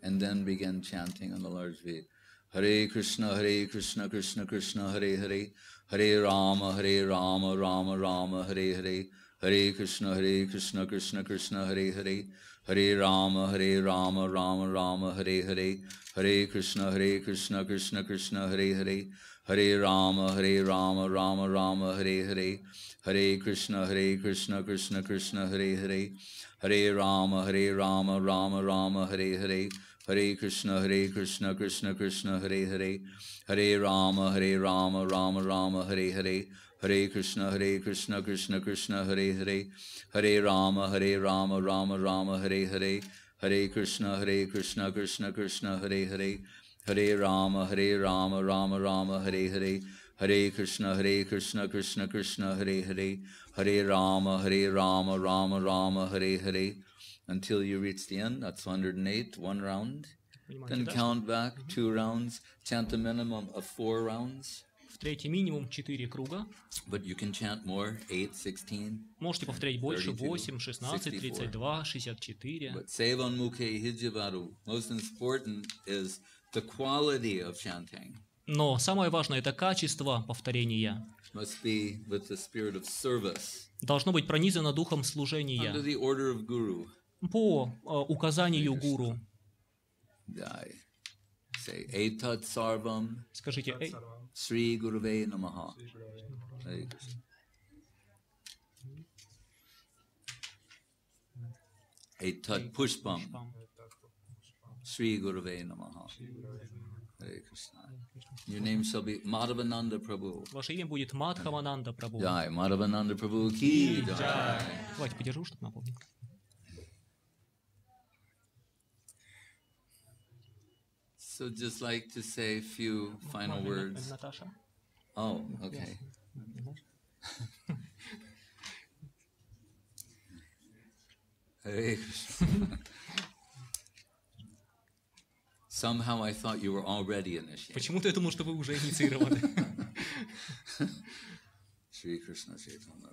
and then begin chanting on the Lord's feet. Hare Krishna Krishna Krishna Hare Hare, Hare Rama Rama Rama Hare Hare, Hare Krishna Krishna Krishna Hare Hare, Hare Rama Rama Rama Hare Hare, Hare Krishna Krishna Krishna Hare Hare, Hare Rama Rama Rama Hare Hare, Hare Krishna Krishna Krishna Hare Hare, Hare Rama Rama Rama Hare Hare, Hare Krishna Krishna Krishna Hare Hare, Hare Rama Rama Rama Hare Hare, Hare Krishna Krishna Krishna Hare Hare, Hare Rama Rama Rama Hare Hare, Hare Krishna Krishna Krishna Hare Hare, Hare Rama Rama Rama Hare Hare, Hare Krishna Krishna Krishna Hare Hare, Hare Rama Rama Rama Hare Hare, until you reach the end. That's 108, 1 round. Then count back 2 rounds, chant a minimum of 4 rounds. повторяйте минимум 4 круга. But you can chant more, 8, 16. Можете повторять больше, 8, 16, 32, 64. But sevan mukhe hijivaru. Most important is the quality of chanting. Но самое важное – это качество повторения. Must be with the spirit of service. Должно быть пронизано духом Under служения the order of guru. по указанию гуру. Jai. Say, Etat sarvam. Скажите, Sri Guruve Namaha. Hare Krishna. Etat pushpam. Sri Guruve Namaha. Hare Krishna. Your name shall be Madhavananda Prabhu. Ваше имя будет Мадхавананда Прабху. Jai. Madhavанanda Prabhu ki jai. Давайте подержу, чтобы напомнить. So just like to say a few final words. Наташа. Oh, okay. Hare Krishna. Somehow I thought you were already initiated. Почему-то я думал, что вы уже инициированы. Shri Krishna Chaitanya.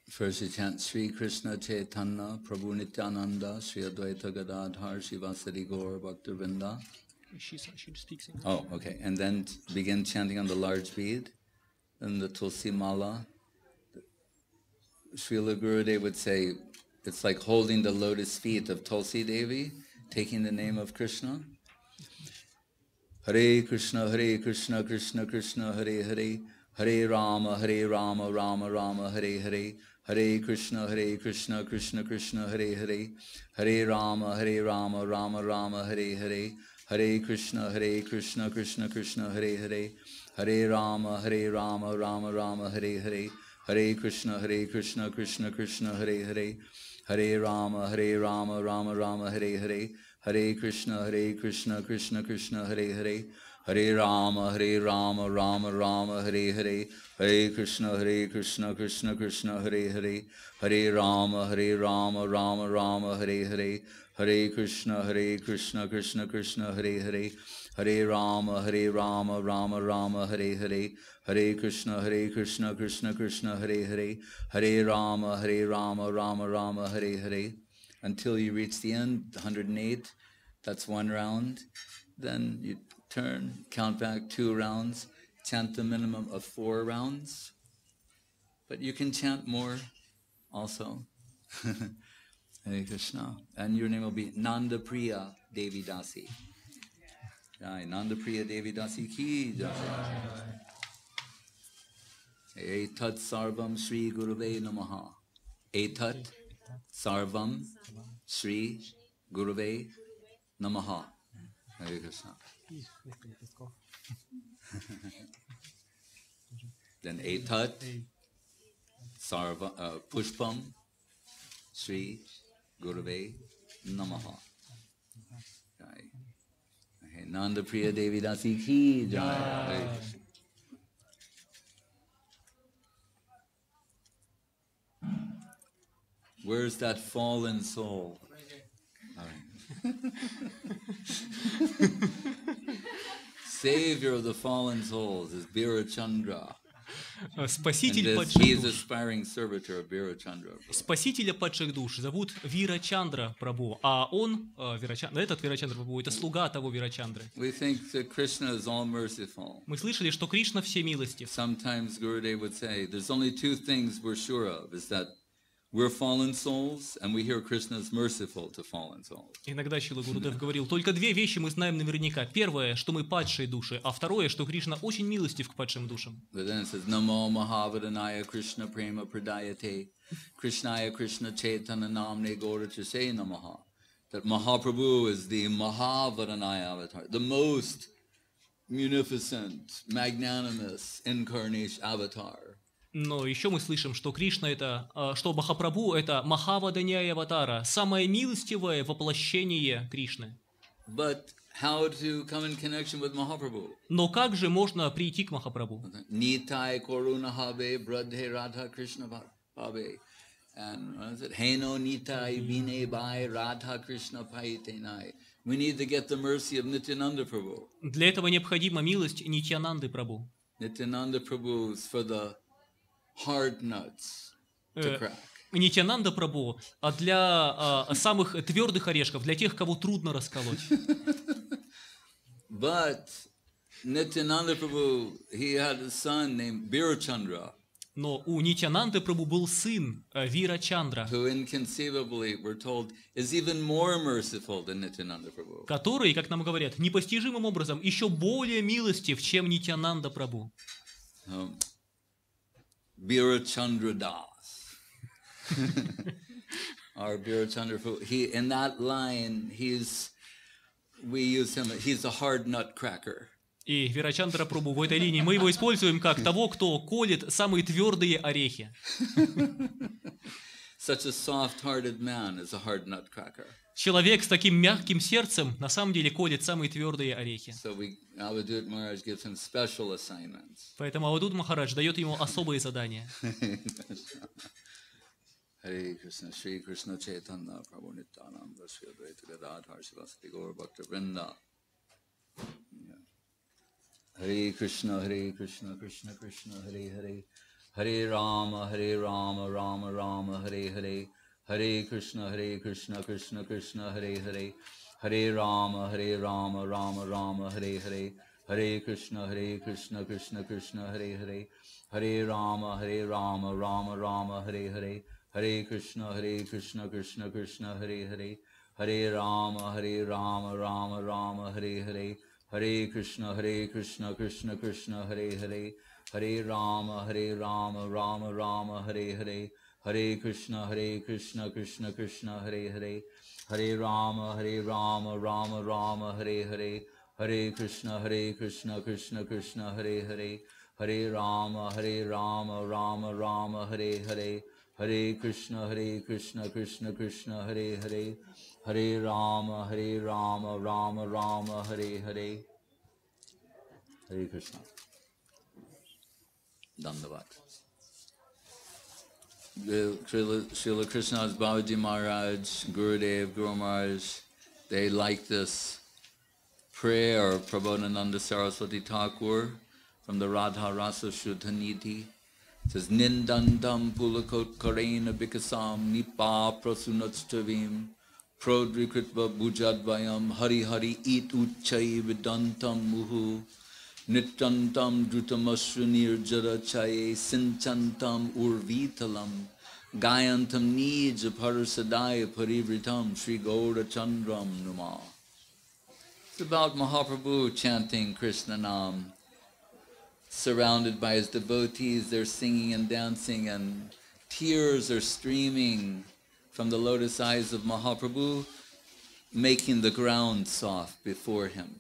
First you chant Sri Krishna Chaitanya Prabhu Nityananda Sri Advaita Gadadhar Shivasari Gaur Bhaktivinoda. She speaks English. Oh, okay. And then begin chanting on the large bead and the Tulsi Mala. Srila Gurudev would say it's like holding the lotus feet of Tulsi Devi, taking the name of Krishna. Hare Krishna, Krishna Krishna, Hare Hare, Hare Rama, Rama Rama, Hare Hare, Hare Krishna, Krishna Krishna, Hare Hare, Hare Rama, Rama Rama, Hare Hare, Hare Krishna, Krishna Krishna, Hare Hare, Hare Rama, Rama Rama, Hare Hare, Hare Krishna, Krishna Krishna, Hare Hare, Hare Rama, Rama Rama, Hare Hare, Hare Krishna, Krishna Krishna, Hare Hare, Hare Rama, Rama Rama, Hare Hare, Hare Krishna, Krishna Krishna, Hare Hare, Hare Rama, Rama Rama, Hare Hare, Hare Krishna, Krishna Krishna, Hare Hare, Hare Rama, Rama Rama, Hare Hare, Hare Krishna, Krishna Hare Hare, Hare Rama, Rama Rama, Hare Hare, until you reach the end, 108, that's one round. Then you turn, count back 2 rounds, chant the minimum of 4 rounds. But you can chant more also. Hare Krishna. And your name will be Nanda Priya Devi Dasi. Jai. Nanda Priya Devi Dasi ki jai. Etat sarvam Sri Gurave Namaha. Etat sarvam Sri Gurave Namaha. Hare Krishna. Then Etat sarva Pushpam Sri Gurave Namaha. Jai. Okay. Nanda Priya Devi Dasi ki jai. Where's that fallen soul? All right. Savior of the fallen souls is Virachandra. Спаситель падших душ. Спасителя падших душ зовут Вирачандра Прабху, а он, этот Вирачандра Прабху, это слуга того Вирачандры. Мы слышали, что Кришна всемилостив. Sometimes Gurudev would say, there's only two things we're sure of, is that we're fallen souls, and we hear Krishna is merciful to fallen souls. Иногда Шрила Гурудев говорил, только две вещи мы знаем наверняка. Первое, что мы падшие души, а второе, что Кришна очень милостив к падшим душам. But then it says, Namo Mahavadanaya Krishna Prema Pradayate Krishnaya Krishna Chaitanya Namne Gaura Chase Namaha. That Mahaprabhu is the Mahavadanaya avatar, the most munificent, magnanimous incarnation avatar. Но еще мы слышим, что Кришна это, что Махапрабху это Махаваданяя аватара, самое милостивое воплощение Кришны. But how to come in connection with Mahaprabhu? Но как же можно прийти к Махапрабху? Nitai Koruna Habe Bradhe Radha Krishna Habe. And what is it? Heno Nitai Bine Bai Radha Krishna Paitenai. We need to get the mercy of Nityananda Prabhu. Для этого необходима милость Нитьянанды Прабху. Nityananda Prabhu is for the hard nuts to crack. Нитьянанда Прабху, а для самых твердых орешков, для тех, кого трудно расколоть. But Nityananda Prabhu, he had a son named Vирачандра. Но у Нитьянанды Прабху был сын Вирачандра, who inconceivably, we're told, is even more merciful than Nityananda Prabhu. Который, как нам говорят, непостижимым образом еще более милостив, чем Нитьянанда Прабху. Vирачандра Das. Our Vирачандра Prabhu, he, in that line, we use him, he's a hard nut cracker. И Вирачандра Прабху в этой линии мы его используем как того, кто колет самые твердые орехи. Such a soft-hearted man is a hard nut cracker. Человек с таким мягким сердцем на самом деле колет самые твердые орехи. So Avadut Maharaj gives him special assignments. Поэтому Авадут Махарадж дает ему особые задания. Hare Krishna, Shri Krishna Chaitanya Prabhu Nityananda Shri Advaita Gadadhar Sivasati Gaur Bhakta Vrinda. Hare Krishna, Krishna Krishna, Hare Hare. Hare Rama, Rama Rama, Hare Hare. Hare Krishna, Krishna Krishna, Hare Hare. Hare Rama, Rama Rama, Hare Hare. Hare Krishna, Krishna Krishna, Hare Hare. Hare Rama, Rama Rama, Hare Hare. Hare Krishna, Krishna Krishna, Hare Hare. Hare Rama, Rama Rama, Hare Hare. Hare Krishna, Krishna Krishna, Hare Hare. Hare Rama, Rama Rama, Hare Hare. Hare Krishna, Krishna Krishna, Hare Hare. Hare Rama, Rama Rama, Hare Hare. Hare Krishna, Krishna Krishna, Hare Hare. Hare Rama, Rama Rama, Hare Hare. Hare Krishna, Krishna, Hare Hare. Hare Rama, Rama Rama, Hare Hare. Hare Krishna. Dandavad. Srila Krishnadas Babaji Maharaj, Gurudev, Guru Maharaj, they like this prayer of Prabodhananda Saraswati Thakur from the Radha Rasa Shuddha Nidhi. It says, Nindandam Pulakot Karena Bikasam Nipa Prasunatstavim Prodrikritva Bujadvayam Hari Hari It Uchai Vidantam Muhu Nityantam Drutamashrunir Jarachaye Sinchantam Urvitalam Gayantam Nija Parasadaya Parivritam Sri Gaura Chandram Numa. It's about Mahaprabhu chanting Krishna Nam, surrounded by his devotees. They're singing and dancing, and tears are streaming from the lotus eyes of Mahaprabhu, making the ground soft before him.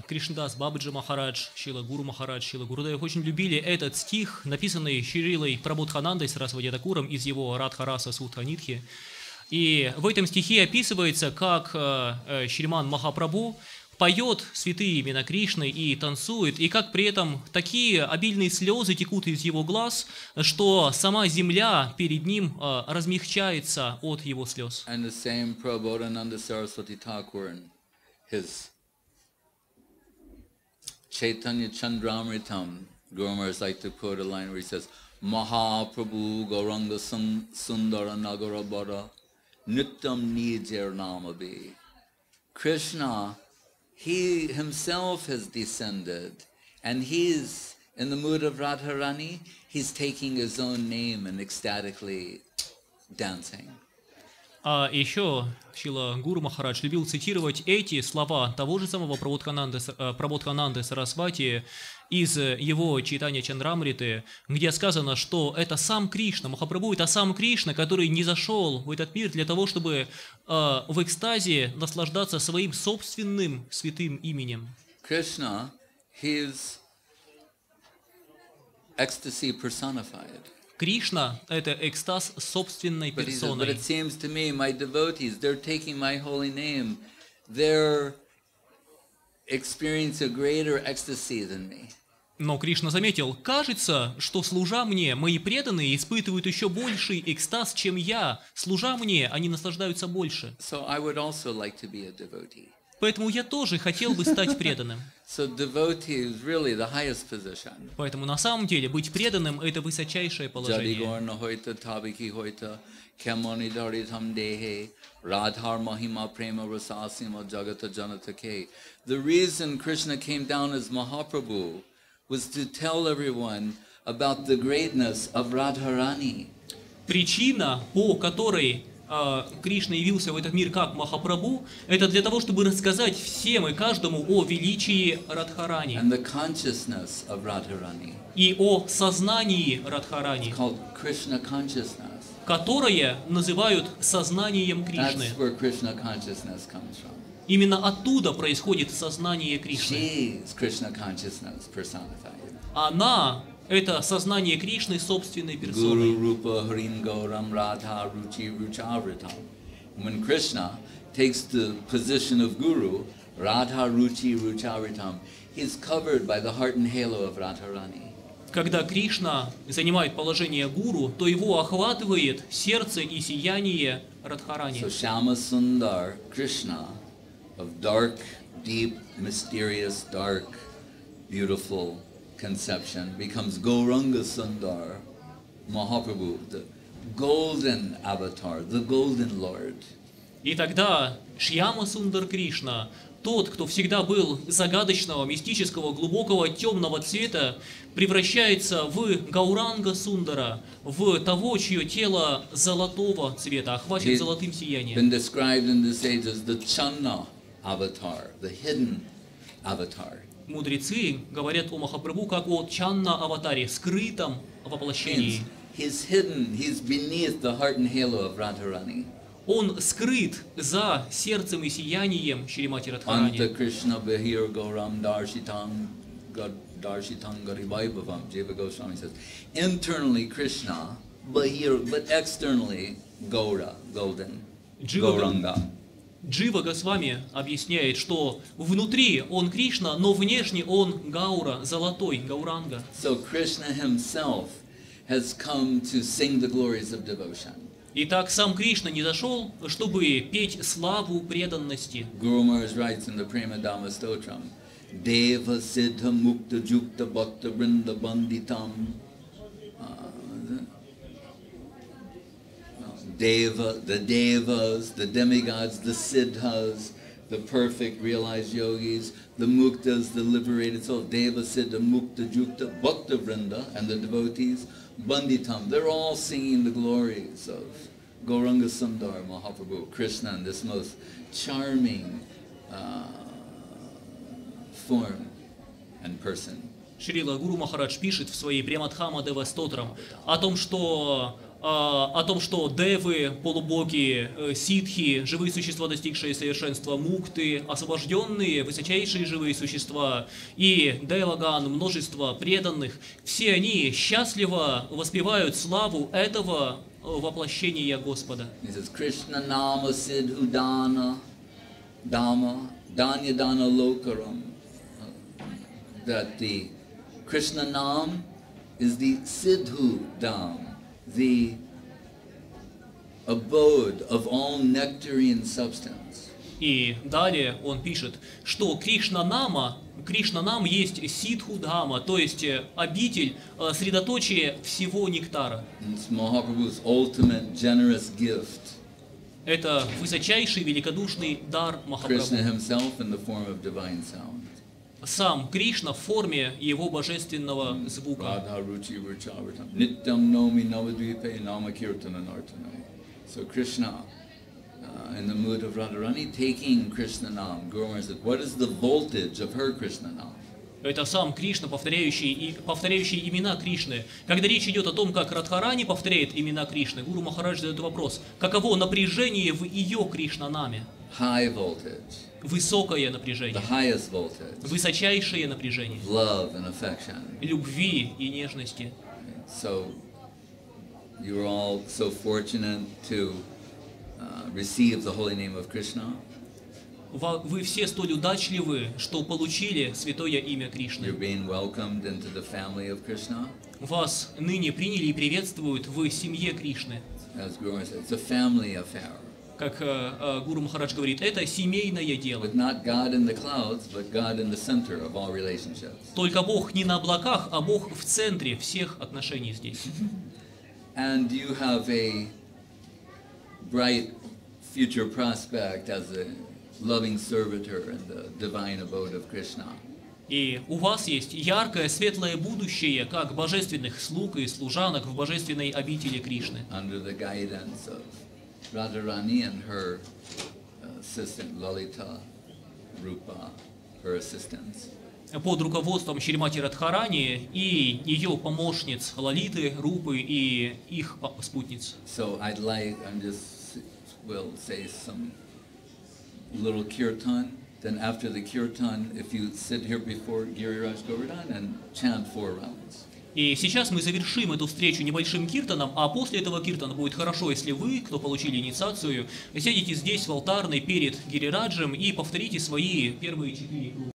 Кришнадас, Бабаджи Махарадж, Шила Гуру Махарадж, Шила Гурудев очень любили этот стих, написанный Шрилой Прабодханандой Сарасвати Такуром из его Радхараса Сутханитхи. И в этом стихе описывается, как Шриман Махапрабху поет святые имена Кришны и танцует, и как при этом такие обильные слезы текут из его глаз, что сама земля перед ним размягчается от его слез. And the same Prabodhananda Saraswati Thakur in his Chaitanya Chandramritam, Guru Maharaj like to quote a line where he says, Mahaprabhu Gauranga Sundara Nagarabara Nityam Nijer Namabi. Krishna, he himself has descended, and he's in the mood of Radharani. He's taking his own name and ecstatically dancing. А еще Шила Гуру Махарадж любил цитировать эти слова того же самого Прабодхананды Сарасвати из его читания Чандрамриты, где сказано, что это сам Кришна, Махапрабху, это сам Кришна, который не зашел в этот мир для того, чтобы в экстазе наслаждаться своим собственным святым именем. Krishna, his ecstasy personified. Кришна – это экстаз собственной персоной. But it seems to me, my devotees, they're taking my holy name. They're experiencing a greater ecstasy than me. Но Кришна заметил, кажется, что, служа мне, мои преданные испытывают еще больший экстаз, чем я. Служа мне, они наслаждаются больше. So I would also like to be a devotee. Поэтому я тоже хотел бы стать преданным. So devotee is really the highest position. Поэтому на самом деле быть преданным – это высочайшее положение. The reason Krishna came down as Mahaprabhu was to tell everyone about the greatness of Radharani. Причина, по которой Кришна явился в этот мир как Махапрабху, это для того, чтобы рассказать всем и каждому о величии Радхарани And the consciousness of Radharani. и о сознании Радхарани, It's called Krishna consciousness. которое называют сознанием Кришны. That's where Krishna consciousness comes from. Именно оттуда происходит сознание Кришны. She is Krishna consciousness personified. Она – это сознание Кришны собственной Guru персоной. Rupa Harin Gauram Radha Ruchi Ruchavritam. When Krishna takes the position of Guru, Radha Ruchi Ruchavritam, he's covered by the heart and halo of Radharani. Когда Кришна занимает положение гуру, то его охватывает сердце и сияние Радхарани. So Shama Sundar Krishna of dark, deep, mysterious, dark, beautiful conception becomes Gauranga Sundar Mahaprabhu, the golden avatar, the golden Lord. И тогда Шьяма Сундар Кришна, тот, кто всегда был загадочного, мистического, глубокого, темного цвета, превращается в Гауранга Сундара, в того, чье тело золотого цвета, охвачен золотым сиянием. Been described in this age as the Channa avatar, the hidden avatar. Мудрецы говорят о Махапрабху как о Чанна-аватаре, скрытом воплощении. He's hidden, he's beneath the heart and halo of Radharani. Он скрыт за сердцем и сиянием Шримати Радхарани. Anta Krishna Behir Gauram Darshitang Garivaibhavam. Jiva Goswami says, internally Krishna, Bahir, but externally Gaura, golden, Gauranga. Джива Госвами объясняет, что внутри он Кришна, но внешне он Гаура, золотой, Гауранга. So Krishna himself has come to sing the glories of devotion. Итак, сам Кришна не зашел, чтобы петь славу преданности. Guru Maharaj writes in the Prema Dhamma Stotram, Deva Siddha Mukta Jukta Bhakta Vrinda Banditam. Deva, the Devas, the demigods, the Siddhas, the perfect realized yogis, the muktas, the liberated souls, Deva, Siddha, Mukta, Jukta, Bhakta Vrinda, and the devotees, Banditam. They're all singing the glories of Gauranga Sundar Mahaprabhu, Krishna, in this most charming form and person. Шрила Гуру Махарадж пишет в своей Премадхама Дева Стотрам о том, что девы, полубоги, ситхи, живые существа, достигшие совершенства, мукты, освобожденные, высочайшие живые существа и деваган, множество преданных, все они счастливо воспевают славу этого воплощения Господа. Krishna nama siddhudana dhamma danyadana lokaram. That the Krishna nam is the Siddhu Dham, the abode of all nectarian substance. И далее он пишет, что Кришна нам есть Сидху Дхама, то есть обитель, средоточие всего нектара. It's Mahaprabhu's ultimate generous gift. Это высочайший великодушный дар Махапрабху. Krishna himself in the form of divine sound. Сам Кришна в форме его божественного звука. So Krishna, in the mood of Radharani, taking Krishna Nam, Guru Maharaj said, what is the voltage of her Krishna Nam? Это сам Кришна, повторяющий имена Кришны. Когда речь идет о том, как Радхарани повторяет имена Кришны, Гуру Махарадж задает вопрос, каково напряжение в ее Кришна-наме? High voltage. Высокое напряжение. The highest voltage. Высочайшее напряжение. Love and affection. Любви и нежности. So you are all so fortunate to receive the holy name of Krishna. Вы все столь удачливы, что получили святое имя Кришны. You're being welcomed into the family of Krishna. Вас ныне приняли и приветствуют в семье Кришны. As Guru said, it's a family affair. Как Гуру Махарадж говорит, это семейное дело. But not God in the clouds, but God in the center of all relationships. Только Бог не на облаках, а Бог в центре всех отношений здесь. And you have a bright future prospect as a loving servitor in the divine abode of Krishna. И у вас есть яркое, светлое будущее, как божественных слуг и служанок в божественной обители Кришны. Under the guidance of Radharani and her assistant Lalita Rupa, her assistants. Под руководством Шримати Радхарани и ее помощниц Лалиты, Рупы и их спутниц. So will say some little kirtan. Then after the kirtan, if you sit here before Giriraj Govardhan and chant 4 rounds. И сейчас мы завершим эту встречу небольшим киртаном, а после этого киртана будет хорошо, если вы, кто получили инициацию, сядете здесь в алтарной перед Гирираджем и повторите свои первые 4 круга.